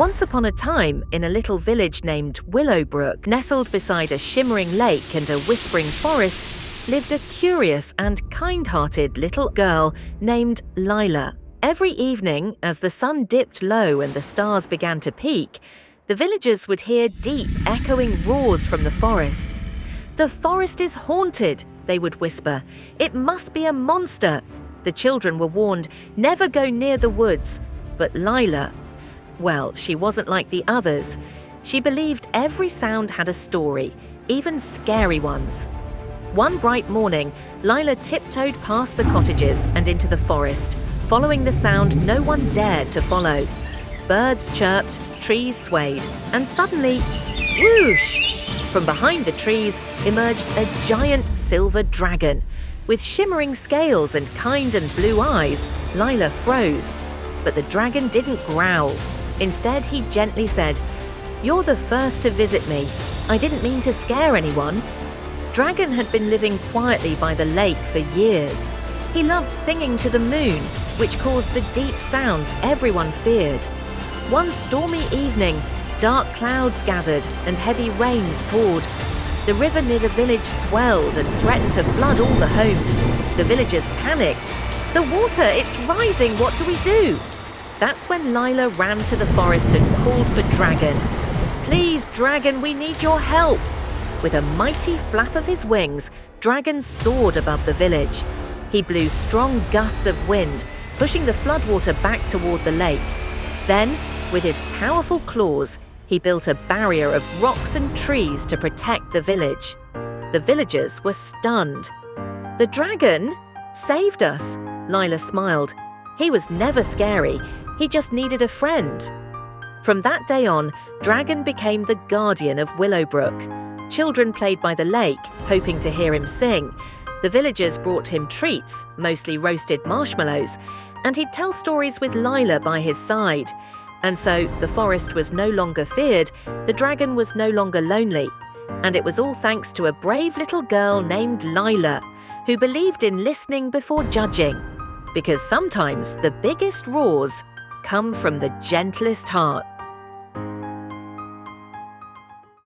Once upon a time, in a little village named Willowbrook, nestled beside a shimmering lake and a whispering forest, lived a curious and kind-hearted little girl named Lila. Every evening, as the sun dipped low and the stars began to peak, the villagers would hear deep, echoing roars from the forest. "The forest is haunted," they would whisper. "It must be a monster." The children were warned, never go near the woods. But Lila, well, she wasn't like the others. She believed every sound had a story, even scary ones. One bright morning, Lila tiptoed past the cottages and into the forest, following the sound no one dared to follow. Birds chirped, trees swayed, and suddenly, whoosh! From behind the trees emerged a giant silver dragon. With shimmering scales and kind and blue eyes, Lila froze. But the dragon didn't growl. Instead, he gently said, "You're the first to visit me. I didn't mean to scare anyone." Dragon had been living quietly by the lake for years. He loved singing to the moon, which caused the deep sounds everyone feared. One stormy evening, dark clouds gathered and heavy rains poured. The river near the village swelled and threatened to flood all the homes. The villagers panicked. "The water, it's rising, what do we do?" That's when Lila ran to the forest and called for Dragon. "Please, Dragon, we need your help." With a mighty flap of his wings, Dragon soared above the village. He blew strong gusts of wind, pushing the floodwater back toward the lake. Then, with his powerful claws, he built a barrier of rocks and trees to protect the village. The villagers were stunned. "The dragon saved us," Lila smiled. He was never scary, he just needed a friend. From that day on, Dragon became the guardian of Willowbrook. Children played by the lake, hoping to hear him sing. The villagers brought him treats, mostly roasted marshmallows, and he'd tell stories with Lila by his side. And so the forest was no longer feared, the dragon was no longer lonely. And it was all thanks to a brave little girl named Lila, who believed in listening before judging. Because sometimes the biggest roars come from the gentlest heart.